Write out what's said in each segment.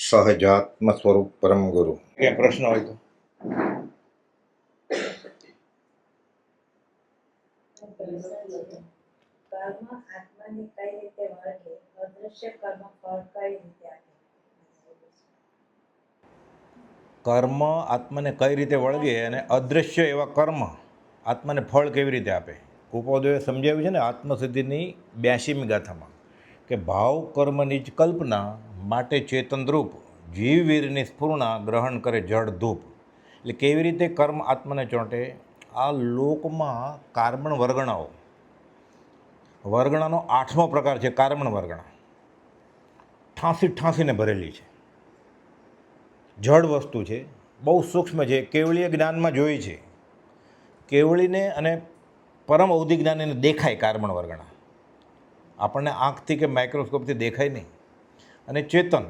સહજાત્મ સ્વરૂપ પરમ ગુરુ. કે પ્રશ્ન હોય તો કર્મ આત્માને કઈ રીતે વળગે, અદૃશ્ય કર્મ ફળ કઈ રીતે આપે? કર્મ આત્માને કઈ રીતે વળગે અને અદૃશ્ય એવા કર્મ આત્માને ફળ કેવી રીતે આપે? કુપોદોએ સમજાવ્યું છે ને આત્મસિદ્ધિની 82મી ગાથામાં કે ભાવ કર્મની જ કલ્પના માટે ચેતનરૂપ જીવવીરની સ્ફૂર્ણા ગ્રહણ કરે જળ ધૂપ. એટલે કેવી રીતે કર્મ આત્માને ચોંટે? આ લોકમાં કાર્બન વર્ગણાનો 8મો પ્રકાર છે કાર્બન વર્ગણા. ઠાંસીને ભરેલી છે, જળ વસ્તુ છે, બહુ સૂક્ષ્મ છે, કેવળીય જ્ઞાનમાં જોઈ છે. કેવળીને અને પરમ અવધિ જ્ઞાનીને દેખાય કાર્બન વર્ગણા, આપણને આંખથી કે માઇક્રોસ્કોપથી દેખાય નહીં. અને ચેતન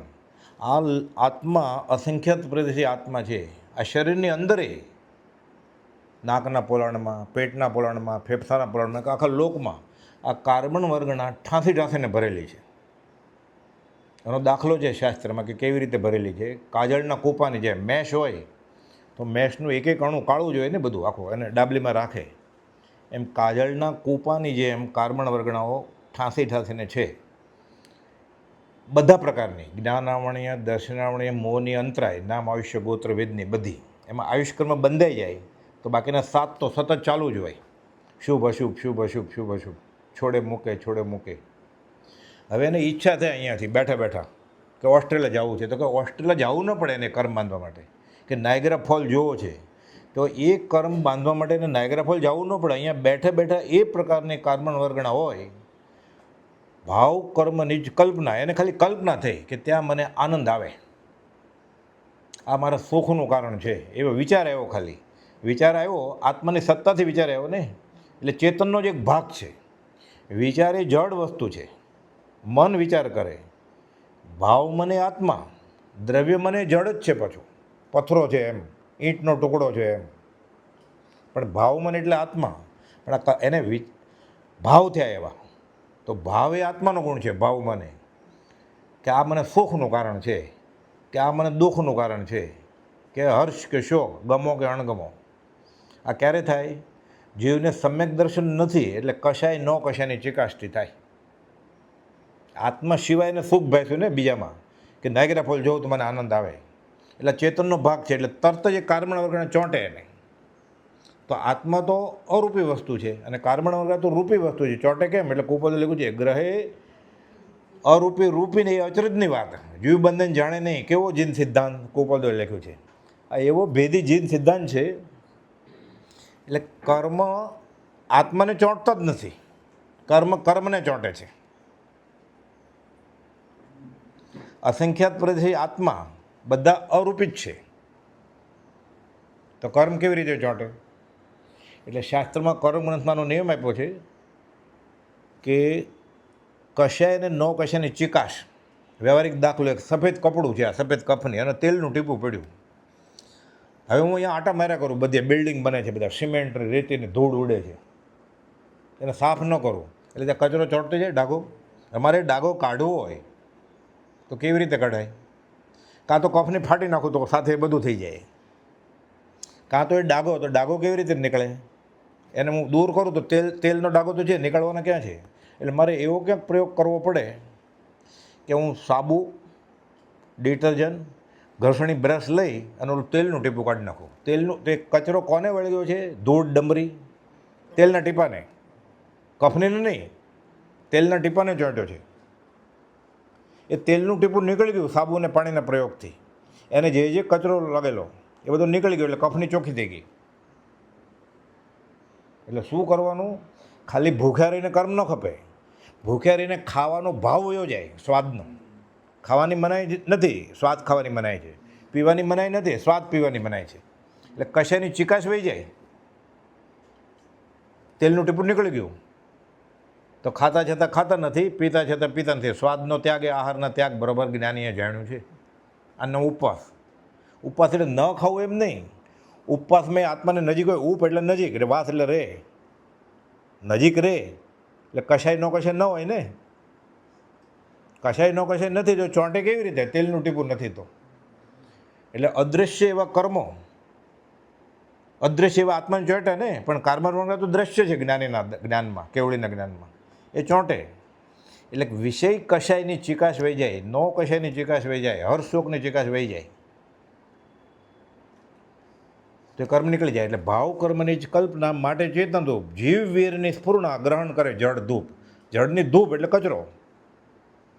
આ આત્મા અસંખ્યાત પ્રદેશી આત્મા છે. આ શરીરની અંદરે નાકના પોલાણમાં, પેટના પોલાણમાં, ફેફસાના પોલાણમાં, આખા લોકમાં આ કાર્બન વર્ગના ઠાંસીને ભરેલી છે. એનો દાખલો છે શાસ્ત્રમાં કે કેવી રીતે ભરેલી છે. કાજળના કૂપાની જેમ મેશ હોય તો મેશનું એક એક અણુ કાળું જ હોય ને, બધું આખું એને ડાબલીમાં રાખે, એમ કાજળના કૂપાની જેમ કાર્બન વર્ગણાઓ ઠાંસીને છે. બધા પ્રકારની જ્ઞાનાવણીય, દર્શનાવણીય, મોહની, અંતરાય, નામ, આયુષ્ય, ગોત્ર, વેદની બધી. એમાં આયુષ્કર્મ બંધાઈ જાય તો બાકીના 7 તો સતત ચાલુ જ હોય. શુભ અશુભ, શુભ અશુભ, શુભ અશુભ, છોડે મૂકે. હવે એને ઈચ્છા થાય અહીંયાથી બેઠા કે ઓસ્ટ્રેલિયા જવું છે, તો કે ઓસ્ટ્રેલિયા જવું ન પડે એને કર્મ બાંધવા માટે, કે નાયગ્રા ફોલ જોવો છે તો એ કર્મ બાંધવા માટે એને નાયગ્રા ફોલ જવું ન પડે. અહીંયા બેઠા એ પ્રકારની કાર્બન વર્ગણા હોય. ભાવ કર્મની જ કલ્પના, એને ખાલી કલ્પના થઈ કે ત્યાં મને આનંદ આવે, આ મારા સુખનું કારણ છે, એવો વિચાર આવ્યો. ખાલી વિચાર આવ્યો, આત્માની સત્તાથી વિચાર આવ્યો ને. એટલે ચેતનનો જ એક ભાગ છે. વિચાર એ જડ વસ્તુ છે, મન વિચાર કરે. ભાવ મને આત્મા, દ્રવ્ય મને જડ જ છે, પાછું પથ્થરો છે એમ, ઈંટનો ટુકડો છે એમ. પણ ભાવ મને એટલે આત્મા. પણ એને ભાવ થયા એવા, તો ભાવ એ આત્માનો ગુણ છે. ભાવ મને કે આ મને સુખનું કારણ છે, કે આ મને દુઃખનું કારણ છે, કે હર્ષ કે શોક, ગમો કે અણગમો. આ ક્યારે થાય? જીવને સમ્યક દર્શન નથી એટલે કશાયની ચિકાષ્ટી થાય. આત્મા સિવાયને સુખ ભાઈશું ને બીજામાં, કે નાયગ્રા ફોલ જોઉં તો મને આનંદ આવે. એટલે ચેતનનો ભાગ છે, એટલે તરત જ કાર્બન વર્ગને ચોંટે એને. તો આત્મા તો અરૂપી વસ્તુ છે અને કાર્બન વર્ગ તો રૂપી વસ્તુ છે. ચોંટે કેમ? એટલે કુપોદે લખ્યું છે ગ્રહે અરૂપી રૂપીને, એ અચરજની વાત. જીવ બંધન જાણે નહીં, કેવો જીન સિદ્ધાંત કુપોદે લખ્યું છે. આ એવો ભેદી જીન સિદ્ધાંત છે. એટલે કર્મ આત્માને ચોંટતો જ નથી, કર્મને ચોંટે છે. અસંખ્યાત પ્રદેશી આત્મા બધા અરૂપી જ છે, તો કર્મ કેવી રીતે ચોંટે? એટલે શાસ્ત્રમાં કર્મ ગ્રંથમાંનો નિયમ આપ્યો છે કે કશાય ને નો કશાયની ચિકાશ. વ્યવહારિક દાખલો, એક સફેદ કપડું છે, આ સફેદ કફની, અને તેલનું ટીપું પડ્યું. હવે હું અહીંયા આટા માર્યા કરું, બધે બિલ્ડિંગ બને છે, બધા સિમેન્ટ, રેતીની ધૂળ ઉડે છે, એને સાફ ન કરું એટલે ત્યાં કચરો ચોંટતો જાય, ડાઘો. અમારે ડાઘો કાઢવો હોય તો કેવી રીતે કઢાય? કાં તો કફને ફાટી નાખું તો સાથે બધું થઈ જાય, કાં તો એ ડાઘો કેવી રીતે નીકળે? એને હું દૂર કરું તો તેલનો ડાઘો તો છે, નીકળવાના ક્યાં છે? એટલે મારે એવો ક્યાંક પ્રયોગ કરવો પડે કે હું સાબુ, ડિટર્જન્ટ, ઘસણી બ્રશ લઈ અને ઓલું તેલનું ટીપું કાઢી નાખું. તે કચરો કોને વળગ્યો છે? ધૂળ, ડમરી, તેલના ટીપાને, કફનીને નહીં, તેલના ટીપાને ચોંટ્યો છે. એ તેલનું ટીપું નીકળી ગયું સાબુ અને પાણીના પ્રયોગથી. એને જે કચરો લાગેલો એ બધો નીકળી ગયો, એટલે કફની ચોખ્ખી થઈ ગઈ. એટલે શું કરવાનું? ખાલી ભૂખ્યા રહીને કર્મ ન ખપે. ભૂખ્યા રહીને ખાવાનો ભાવ વયો જાય, સ્વાદનો. ખાવાની મનાઈ નથી, સ્વાદ ખાવાની મનાય છે. પીવાની મનાઈ નથી, સ્વાદ પીવાની મનાય છે. એટલે કશાની ચિકાશ વહી જાય, તેલનું ટીપું નીકળી ગયું તો ખાતા છતાં ખાતા નથી, પીતા છતાં પીતા નથી. સ્વાદનો ત્યાગ એ આહારના ત્યાગ બરાબર જ્ઞાનીએ જાણ્યું છે. આનો ઉપવાસ એટલે ન ખાવું એમ નહીં. ઉપવાસમાં આત્માને નજીક હોય, ઉપ એટલે નજીક, એટલે વાસ એટલે રે, નજીક રે, એટલે કશાય ન હોય ને. કશાય ન કશાય નથી તો ચોંટે કેવી રીતે? તેલનું ટીપું નથી તો. એટલે અદૃશ્ય એવા કર્મો, અદૃશ્ય એવા આત્માને ચોંટે ને, પણ કર્મ તો દ્રશ્ય છે જ્ઞાનીના જ્ઞાનમાં, કેવળીના જ્ઞાનમાં, એ ચોંટે. એટલે વિષય કશાયની ચિકાશ વહી જાય, નો કશાયની ચિકાશ વહી જાય, હર્ષ શોકની ચિકાશ વહી જાય, તો એ કર્મ નીકળી જાય. એટલે ભાવ કર્મની જ કલ્પના માટે ચેતન ધૂપ, જીવ વીરની સ્ફૂર્ણા ગ્રહણ કરે જળ ધૂપ. જળની ધૂપ એટલે કચરો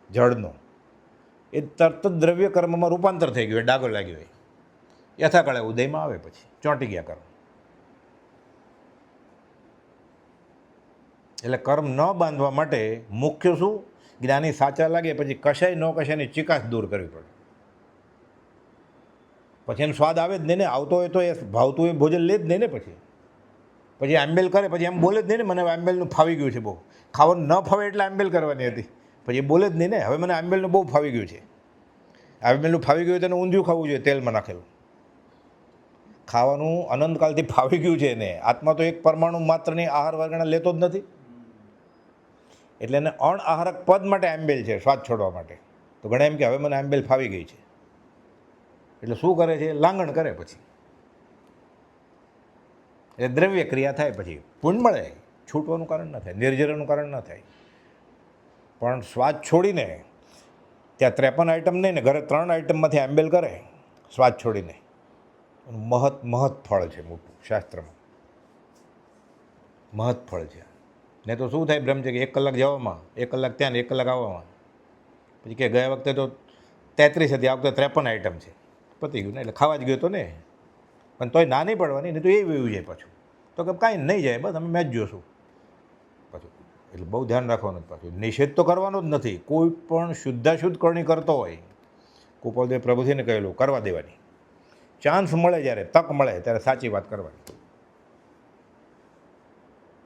જળનો, એ તરત જ દ્રવ્ય કર્મમાં રૂપાંતર થઈ ગયું, ડાગો લાગ્યો હોય, યથાકાળે ઉદયમાં આવે, પછી ચોંટી ગયા કર્મ. એટલે કર્મ ન બાંધવા માટે મુખ્ય શું? જ્ઞાની સાચા લાગે પછી કશાય ન કશાયની ચિકાશ દૂર કરવી પડે. પછી એનો સ્વાદ આવે જ નહીં ને, આવતો હોય તો એ ભાવતું એ ભોજન લે જ નહીં ને. પછી આંબેલ કરે, પછી એમ બોલે જ નહીં ને મને આંબેલનું ફાવી ગયું છે બહુ, ખાવાનું ન ફાવે એટલે આંબેલ કરવાની હતી, પછી એ બોલે જ નહીં ને હવે મને આંબેલનું બહુ ફાવી ગયું છે. આંબેલનું ફાવી ગયું તેને ઊંધિયું ખાવું જોઈએ તેલમાં નાખેલું. ખાવાનું અનંતકાલથી ફાવી ગયું છે એને. આત્મા તો એક પરમાણુ માત્રની આહાર વર્ગના લેતો જ નથી, એટલે એને અણઆહારક પદ માટે આંબેલ છે, સ્વાદ છોડવા માટે. તો ઘણા એમ કે હવે મને આંબેલ ફાવી ગઈ છે, એટલે શું કરે છે? લાંગણ કરે. પછી એ દ્રવ્ય ક્રિયા થાય, પછી પુણ્ય મળે, છૂટવાનું કારણ ન થાય, નિર્જરાનું કારણ ન થાય. પણ સ્વાદ છોડીને ત્યાં 53 આઈટમ નહીં ને ઘરે 3 આઈટમમાંથી આંબેલ કરે સ્વાદ છોડીને, મહત ફળ છે મોટું, શાસ્ત્રમાં મહત ફળ છે. ને તો શું થાય બ્રહ્મચર્ય, 1 કલાક જવામાં, 1 કલાક ત્યાં ને 1 કલાક આવવામાં. પછી કે ગયા વખતે તો 33 હતી, આ વખતે 53 આઈટમ છે, પતી ગયું ને, એટલે ખાવા જ ગયો તો ને. પણ તોય ના નહીં પડવાની, નહીં તો એ વયું જાય પાછું. તો કે કાંઈ નહીં જાય, બસ અમે મેચ જોશું પાછું. એટલે બહુ ધ્યાન રાખવાનું જ પાછું. નિષેધ તો કરવાનો જ નથી. કોઈ પણ શુદ્ધાશુદ્ધ કરણી કરતો હોય, ગોપાલદેવ પ્રભુજીને કહેલું કરવા દેવાની. ચાન્સ મળે, જ્યારે તક મળે ત્યારે સાચી વાત કરવાની.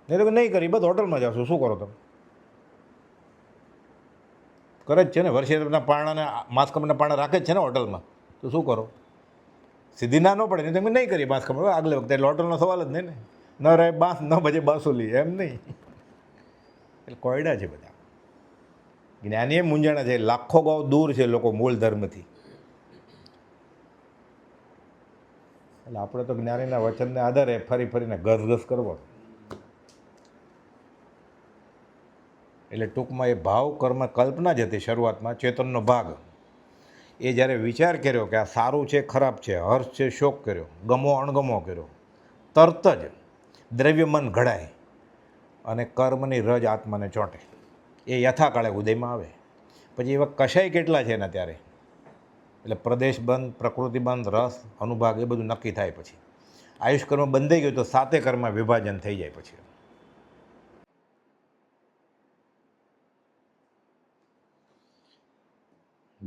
નહીં તો નહીં કરી, બસ હોટલમાં જાશો, શું કરો તમે? કરે જ છે ને, વર્ષે તમને પારણાને માસ્કમના પારણા રાખે જ છે ને હોટલમાં, તો શું કરો? સીધી ના ન પડે, નહીં તમે નહીં કરીએ બાંસ કમર આગલે વખતે, એટલે હોટલનો સવાલ જ નહીં ને. ન રહે બાંસ ન બજે બાંસુલી, એમ નહીં. એટલે કોયડા છે બધા. જ્ઞાનીએ મૂંઝાણા છે, લાખો ગાઉ દૂર છે લોકો મૂળ ધર્મથી. એટલે આપણે તો જ્ઞાનીના વચનને આધારે ફરી ફરીને ઘસ કરવો. એટલે ટૂંકમાં એ ભાવ કર્મ કલ્પના જ હતી શરૂઆતમાં, ચેતનનો ભાગ. એ જ્યારે વિચાર કર્યો કે આ સારું છે ખરાબ છે, હર્ષ છે શોક કર્યો, ગમો અણગમો કર્યો, તરત જ દ્રવ્ય મન ઘડાય અને કર્મની રજ આત્માને ચોંટે. એ યથાકાળે ઉદયમાં આવે. પછી એવા કશાય કેટલા છે એના ત્યારે. એટલે પ્રદેશ બંધ, પ્રકૃતિ બંધ, રસ અનુભાગ એ બધું નક્કી થાય. પછી આયુષ કર્મ બંધાઈ ગયું તો 7 કર્મમાં વિભાજન થઈ જાય. પછી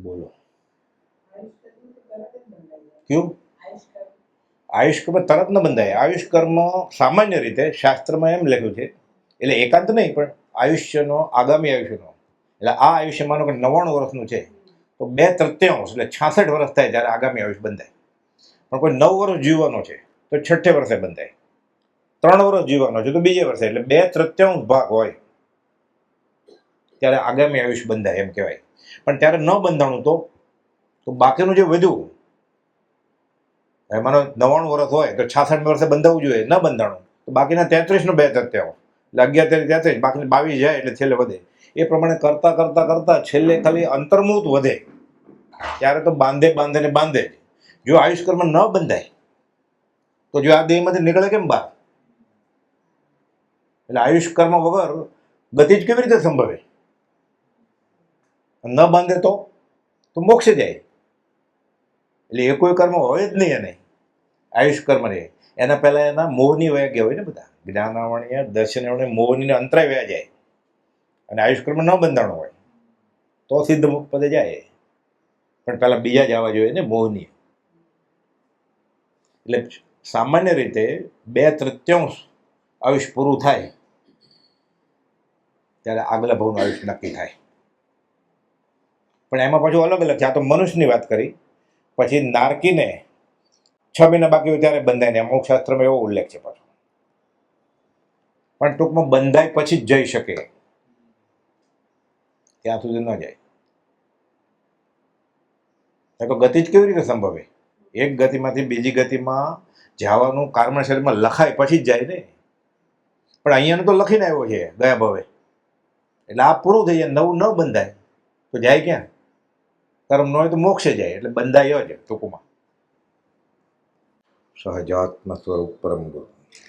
બોલો ક્યું? આયુષ કર્મ તરત ન બંધાય. આયુષ કર્મ સામાન્ય રીતે શાસ્ત્રમાં એમ લખ્યું છે, એટલે એકાંત નહીં, પણ આયુષ્યનો, આગામી આયુષ્યનો, એટલે આ આયુષ્ય માનો કે 99 વર્ષનું છે તો 2/3 એટલે 66 વર્ષ થાય ત્યારે આગામી આયુષ બંધાય. પણ કોઈ 9 વર્ષ જીવવાનો છે તો 6 વર્ષે બંધાય, 3 વર્ષ જીવવાનો છે તો 2 વર્ષે, એટલે 2/3 ભાગ હોય ત્યારે આગામી આયુષ બંધાય એમ કહેવાય. પણ ત્યારે ન બંધાણું તો બાકીનું જે વધ્યું, માનો 99 વર્ષ હોય તો 66 વર્ષે બંધાવવું જોઈએ, ન બંધાણું તો બાકીના 33 નો 2/3 એટલે 11 33, બાકીને 22 જાય એટલે છેલ્લે વધે. એ પ્રમાણે કરતા કરતા કરતા છેલ્લે ખાલી અંતર્મુહૂર્ત વધે, ત્યારે તો બાંધે જ. જો આયુષ્કર્મ ન બંધાય તો જો આ દેહમાંથી નીકળે કેમ બહાર? એટલે આયુષ્કર્મ વગર ગતિ જ કેવી રીતે સંભવે? ન બાંધે તો મોક્ષે જાય. એટલે એ કોઈ કર્મ હોય જ નહીં. એને આયુષ કર્મ રહે એના પહેલાં એના મોહની વયા ગયા હોય ને બધા, જ્ઞાનાવણીય દર્શનાવણીય મોહની અંતરાય વયા જાય. અને આયુષ કર્મ ન બંધાણો હોય તો સિદ્ધ પદે જાય, પણ પહેલાં બીજા જવા જોઈએ ને મોહની. એટલે સામાન્ય રીતે 2/3 આયુષ પૂરું થાય ત્યારે આગલા ભાવનું આયુષ નક્કી થાય. પણ એમાં પાછું અલગ અલગ છે. આ તો મનુષ્યની વાત કરી. પછી નારકીને 6 મહિના બાકી હોય ત્યારે બંધાય ને, અમુક શાસ્ત્રમાં એવો ઉલ્લેખ છે પાછો. પણ ટૂંકમાં બંધાય પછી જ જઈ શકે, ત્યાં સુધી ન જાય. તો ગતિ જ કેવી રીતે સંભવે? એક ગતિમાંથી બીજી ગતિમાં જવાનું કર્મ શરીરમાં લખાય પછી જ જાય ને. પણ અહીંયાનું તો લખીને આવ્યો છે ગયા ભવે, એટલે આ પૂરું થઈ જાય, નવું ન બંધાય તો જાય ક્યાં? કર્મ ન હોય તો મોક્ષે જાય, એટલે બંધાય જ ટૂંકમાં. સહજાત્મ સ્વરૂપ પરમ ગુરુ.